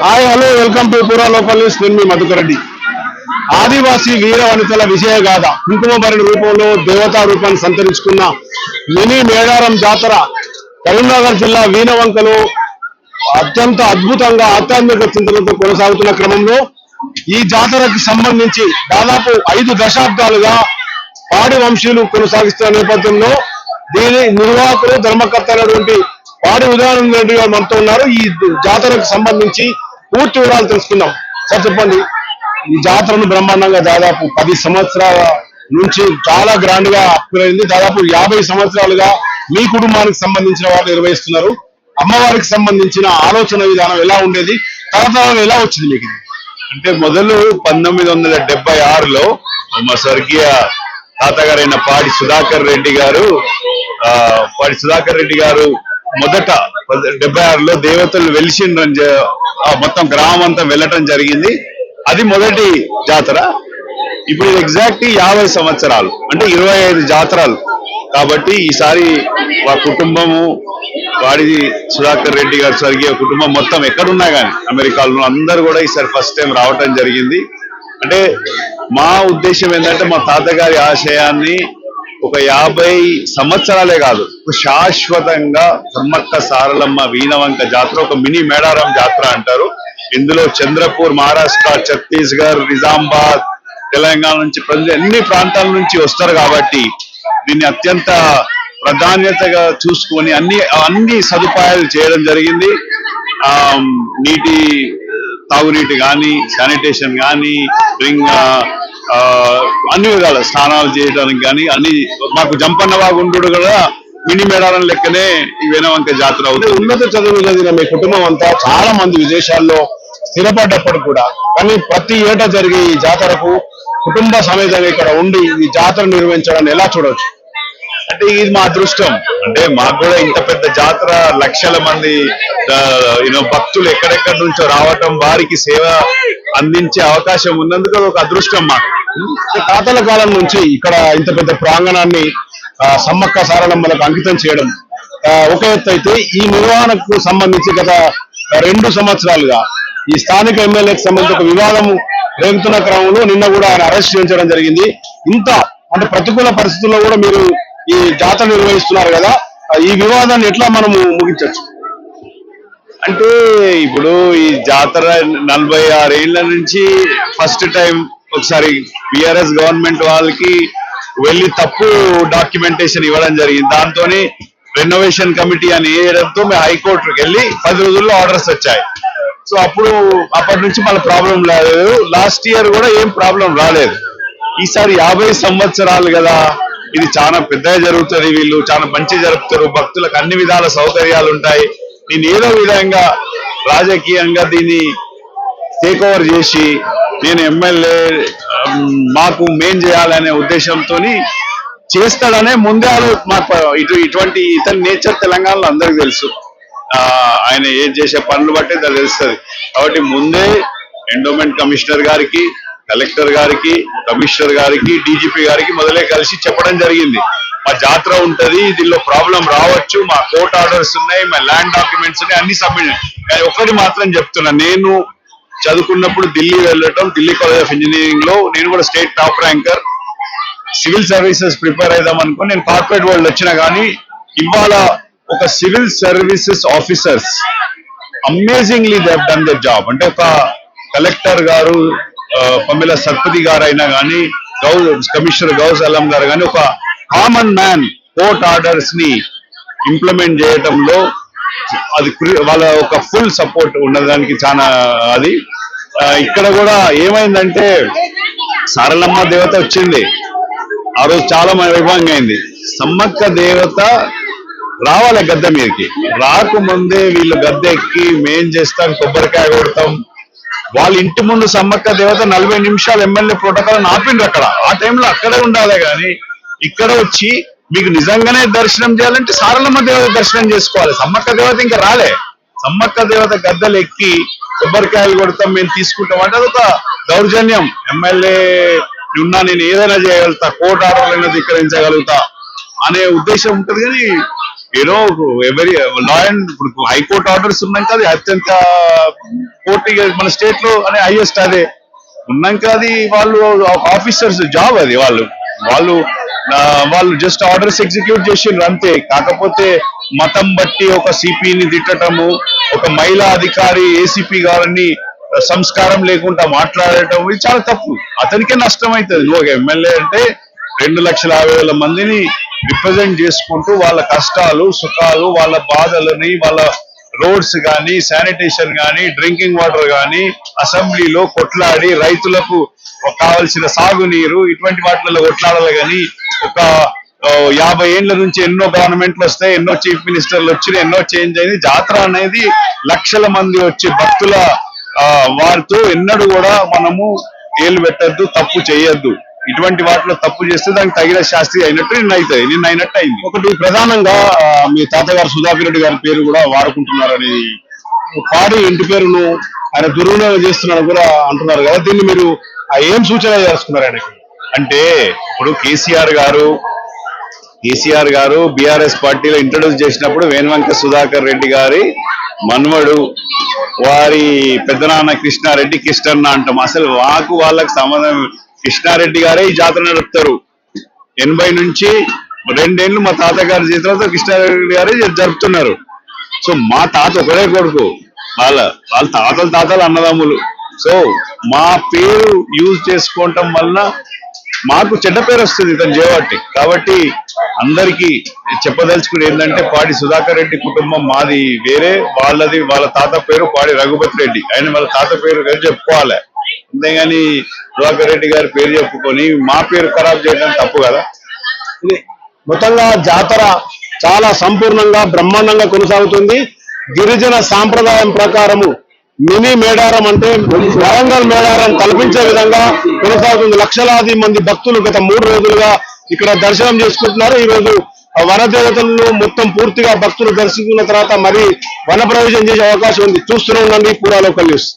Hi hello welcome to పూరా local news. నేను మీ మధుకర్ రెడ్డి. ఆదివాసీ వీర వనితల విజయగాథ కుంకుమభరణి రూపంలో దేవతా రూపాన్ని సంతరించుకున్న మినీ మేడారం జాతర కరీంనగర్ జిల్లా వీణవంకలో అత్యంత అద్భుతంగా ఆధ్యాత్మిక చింతనతో కొనసాగుతున్న క్రమంలో ఈ జాతరకి సంబంధించి దాదాపు 5 దశాబ్దాలుగా పాడి వంశీయులు కొనసాగిస్తున్న నేపథ్యంలో దీని నిర్వాహకులు ధర్మకర్త అయినటువంటి పాడి ఉదయానంద రెడ్డి గారు మనతో ఉన్నారు. ఈ జాతరకు సంబంధించి పూర్తి వివరాలు తెలుసుకుందాం. సార్ చెప్పండి, ఈ జాతరను బ్రహ్మాండంగా దాదాపు 10 సంవత్సరాల నుంచి చాలా గ్రాండ్ గా అయింది. దాదాపు 50 సంవత్సరాలుగా మీ కుటుంబానికి సంబంధించిన వాళ్ళు నిర్వహిస్తున్నారు. అమ్మవారికి సంబంధించిన ఆలోచన విధానం ఎలా ఉండేది, తరతరాలు ఎలా వచ్చింది మీకు? అంటే మొదలు 1976లో మా స్వర్గీయ తాతగారైన పాడి సుధాకర్ రెడ్డి గారు మొదట 76లో దేవతలు వెలిసిండ్రని మొత్తం గ్రామం అంతా వెళ్ళటం జరిగింది. అది మొదటి జాతర. ఇప్పుడు ఎగ్జాక్ట్ 50 సంవత్సరాలు అంటే 25 జాతరలు కాబట్టి ఈసారి మా కుటుంబము వాడి సుధాకర్ రెడ్డి గారు స్వర్గీయ కుటుంబం మొత్తం ఎక్కడున్నా కానీ అమెరికాలో అందరూ కూడా ఈసారి ఫస్ట్ టైం రావటం జరిగింది. అంటే మా ఉద్దేశం ఏంటంటే మా తాతగారి ఆశయాన్ని ఒక 50 సంవత్సరాలే కాదు, శాశ్వతంగా సమ్మక్క సారలమ్మ వీణవంక జాతర, ఒక మినీ మేడారం జాతర అంటారు. ఇందులో చంద్రపూర్, మహారాష్ట్ర, ఛత్తీస్గఢ్, నిజామాబాద్, తెలంగాణ నుంచి అన్ని ప్రాంతాల నుంచి వస్తారు కాబట్టి దీన్ని అత్యంత ప్రాధాన్యతగా చూసుకొని అన్ని సదుపాయాలు చేయడం జరిగింది. తాగునీటి కానీ, శానిటేషన్ కానీ, అన్ని విధాల స్నానాలు చేయడానికి కానీ అన్ని మాకు జంపన్న వాగుండు కూడా మినీ మేడారం లెక్కనే ఈ వీణవంక జాతర అవుతుంది. ఉన్నత చదువులు చదివిన మీ కుటుంబం అంతా చాలా మంది విదేశాల్లో స్థిరపడ్డప్పుడు కూడా కానీ ప్రతి ఏటా జరిగే ఈ జాతరకు కుటుంబ సమేతంగా ఇక్కడ ఉండి ఈ జాతర నిర్వహించడాన్ని ఎలా చూడవచ్చు? అంటే ఇది మా అదృష్టం. అంటే మాకు కూడా ఇంత పెద్ద జాతర, లక్షల మంది భక్తులు ఎక్కడెక్కడి నుంచో రావటం, వారికి సేవ అందించే అవకాశం ఉన్నందుకు ఒక అదృష్టం మాకు. తాతల కాలం నుంచి ఇక్కడ ఇంత పెద్ద ప్రాంగణాన్ని సమ్మక్క సారలమ్మలకు అంకితం చేయడం ఒక ఎత్తు అయితే, ఈ నిర్వహణకు సంబంధించి గత 2 సంవత్సరాలుగా ఈ స్థానిక ఎమ్మెల్యేకి సంబంధించి ఒక వివాదం రేగుతున్న క్రమంలో నిన్న కూడా ఆయన అరెస్ట్ చేయించడం జరిగింది. ఇంత అంటే ప్రతికూల పరిస్థితుల్లో కూడా మీరు ఈ జాతర నిర్వహిస్తున్నారు కదా, ఈ వివాదాన్ని ఎట్లా మనము ముగించవచ్చు? అంటే ఇప్పుడు ఈ జాతర 46 ఏళ్ల నుంచి ఫస్ట్ టైం ఒకసారి బిఆర్ఎస్ గవర్నమెంట్ వాళ్ళకి వెళ్ళి తప్పు డాక్యుమెంటేషన్ ఇవ్వడం జరిగింది. దాంతో రెనోవేషన్ కమిటీ అని వేయడంతో మేము హైకోర్టుకి వెళ్ళి 10 రోజుల్లో ఆర్డర్స్ వచ్చాయి. సో అప్పటి నుంచి మళ్ళీ ప్రాబ్లం రాలేదు. లాస్ట్ ఇయర్ కూడా ఏం ప్రాబ్లం రాలేదు. ఈసారి 50 సంవత్సరాలు కదా, ఇది చాలా పెద్దగా జరుగుతుంది. వీళ్ళు చాలా మంచి జరుపుతారు, భక్తులకు అన్ని విధాల సౌకర్యాలు ఉంటాయి. నేను ఏదో విధంగా రాజకీయంగా దీన్ని టేక్ ఓవర్ చేసి నేను ఎమ్మెల్యే మాకు మేం చేయాలనే ఉద్దేశంతో చేస్తాడనే ముందే మాకు ఇతని నేచర్ తెలంగాణలో అందరికి తెలుసు. ఆయన ఏం చేసే పనులు బట్టి తెలుస్తుంది. కాబట్టి ముందే ఎండోమెంట్ కమిషనర్ గారికి, కలెక్టర్ గారికి, కమిషనర్ గారికి, డీజీపీ గారికి మొదలే కలిసి చెప్పడం జరిగింది. మా జాతర ఉంటది, దీనిలో ప్రాబ్లం రావచ్చు, మా కోర్ట్ ఆర్డర్స్ ఉన్నాయి, మా ల్యాండ్ డాక్యుమెంట్స్ ఉన్నాయి, అన్ని సబ్మిట్. కానీ ఒకటి మాత్రం చెప్తున్నా, నేను చదువుకున్నప్పుడు ఢిల్లీ వెళ్ళటం, ఢిల్లీ కాలేజ్ ఆఫ్ ఇంజనీరింగ్ లో నేను కూడా state top ranker, civil services prepare అయిదాం అనుకుని నేను కార్పొరేట్ వరల్డ్ వచ్చినా కానీ ఇవాళ ఒక civil services officers amazingly they have done the job. అంటే ఒక కలెక్టర్ గారు పమిల సత్పతి గారు అయినా కానీ, కమిషనర్ గౌస్ అలం గారు కానీ, ఒక కామన్ మ్యాన్ కోర్ట్ ఆర్డర్స్ ని ఇంప్లిమెంట్ చేయడంలో అది వాళ్ళ ఒక ఫుల్ సపోర్ట్ ఉన్నదానికి చాలా అది. ఇక్కడ కూడా ఏమైందంటే సారలమ్మ దేవత వచ్చింది, ఆ రోజు చాలా వైభవంగా అయింది. సమ్మక్క దేవత రావాలి గద్దె మీదకి, రాకముందే వీళ్ళు గద్దె ఎక్కి మేం చేస్తాం, కొబ్బరికాయ కొడతాం. వాళ్ళ ఇంటి ముందు సమ్మక్క దేవత 40 నిమిషాలు ఎమ్మెల్యే ప్రోటోకాల్ ఆపిండ్రు అక్కడ. ఆ టైంలో అక్కడే ఉండాలి కానీ ఇక్కడ వచ్చి మీకు నిజంగానే దర్శనం చేయాలంటే సారలమ్మ దేవత దర్శనం చేసుకోవాలి. సమ్మక్క దేవత ఇంకా రాలే. సమ్మక్క దేవత గద్దెలు ఎక్కి కొబ్బరికాయలు కొడతాం, మేము తీసుకుంటాం అంటే అదొక దౌర్జన్యం. ఎమ్మెల్యే ఉన్నా నేను ఏదైనా చేయగలుగుతా, కోర్టు ఆర్డర్లను ధిక్కరించగలుగుతా అనే ఉద్దేశం ఉంటుంది. కానీ యూనో ఎవరి లా అండ్ ఇప్పుడు హైకోర్టు ఆర్డర్స్ ఉన్నాక అది అత్యంత కోర్టు మన స్టేట్ లో అనే హైయెస్ట్ అదే ఉన్నాక అది వాళ్ళు ఆఫీసర్స్ జాబ్ అది వాళ్ళు వాళ్ళు వాళ్ళు జస్ట్ ఆర్డర్స్ ఎగ్జిక్యూట్ చేసిండ్రు అంతే. కాకపోతే మతం బట్టి ఒక సిపిని తిట్టటము, ఒక మహిళా అధికారి ఏసీపీ గారిని సంస్కారం లేకుండా మాట్లాడటం ఇది చాలా తప్పు. అతనికే నష్టం అవుతుంది. నువ్వు ఒక ఎమ్మెల్యే అంటే 2,50,000 మందిని రిప్రజెంట్ చేసుకుంటూ వాళ్ళ కష్టాలు సుఖాలు వాళ్ళ బాధలని వాళ్ళ రోడ్స్ కానీ శానిటేషన్ కానీ డ్రింకింగ్ వాటర్ కానీ అసెంబ్లీలో కొట్లాడి రైతులకు కావలసిన సాగునీరు ఇటువంటి వాటిలలో కొట్లాడాలి. కానీ ఒక 50 ఏళ్ల నుంచి ఎన్నో గవర్నమెంట్లు వస్తాయి, ఎన్నో చీఫ్ మినిస్టర్లు వచ్చిన ఎన్నో చేంజ్ అయింది. జాతర అనేది లక్షల మంది వచ్చే భక్తుల వారితో ఎన్నడూ కూడా మనము ఏలు పెట్టద్దు, తప్పు చేయొద్దు. ఇటువంటి వాటిలో తప్పు చేస్తే దానికి తగిన శాస్త్రి అయినట్టు నిన్న అయినట్టు అయింది. ఒకటి ప్రధానంగా మీ తాతగారు సుధాకర్ రెడ్డి గారి పేరు కూడా వాడుకుంటున్నారని, పాడి ఇంటి పేరును ఆయన దుర్వినియోగం చేస్తున్నారని కూడా అంటున్నారు కదా, దీన్ని మీరు ఏం సూచన చేస్తున్నారు ఆయనకి? అంటే ఇప్పుడు కేసీఆర్ గారు బీఆర్ఎస్ పార్టీలో ఇంట్రొడ్యూస్ చేసినప్పుడు వేణువంక సుధాకర్ రెడ్డి గారి మన్వడు వారి పెద్దనాన్న కృష్ణారెడ్డి కిష్టన్న అంటాం. అసలు వాళ్ళకి సంబంధం కృష్ణారెడ్డి గారే ఈ జాతర నడుపుతారు. 80 నుంచి 2 ఏళ్ళు మా తాతగారి జీతంతో కృష్ణారెడ్డి గారే జరుపుతున్నారు. సో మా తాత ఒకడే కొడుకు, వాళ్ళ తాతలు అన్నదమ్ములు. సో మా పేరు యూజ్ చేసుకోవటం వలన మాకు చెడ్డ పేరు వస్తుంది ఇతను చేయబట్టి. కాబట్టి అందరికీ చెప్పదలుచుకుని ఏంటంటే పాడి సుధాకర్ రెడ్డి కుటుంబం మాది వేరే, వాళ్ళ తాత పేరు పాడి రఘుపతి రెడ్డి, ఆయన వాళ్ళ తాత పేరు చెప్పుకోవాలి. అంతేగాని సుధాకర్ రెడ్డి గారి పేరు చెప్పుకొని మా పేరు ఖరాబ్ చేయడం తప్పు కదా. మొత్తంగా జాతర చాలా సంపూర్ణంగా బ్రహ్మాండంగా కొనసాగుతుంది. గిరిజన సాంప్రదాయం ప్రకారము మినీ మేడారం అంటే వరంగల్ మేడారం కల్పించే విధంగా కొనసాగుతుంది. లక్షలాది మంది భక్తులు గత 3 రోజులుగా ఇక్కడ దర్శనం చేసుకుంటున్నారు. ఈ రోజు వనదేవతలను మొత్తం పూర్తిగా భక్తులు దర్శించుకున్న తర్వాత మరి వన ప్రవేశం చేసే అవకాశం ఉంది. చూస్తూనే ఉండండి పూరా లోకల్ న్యూస్.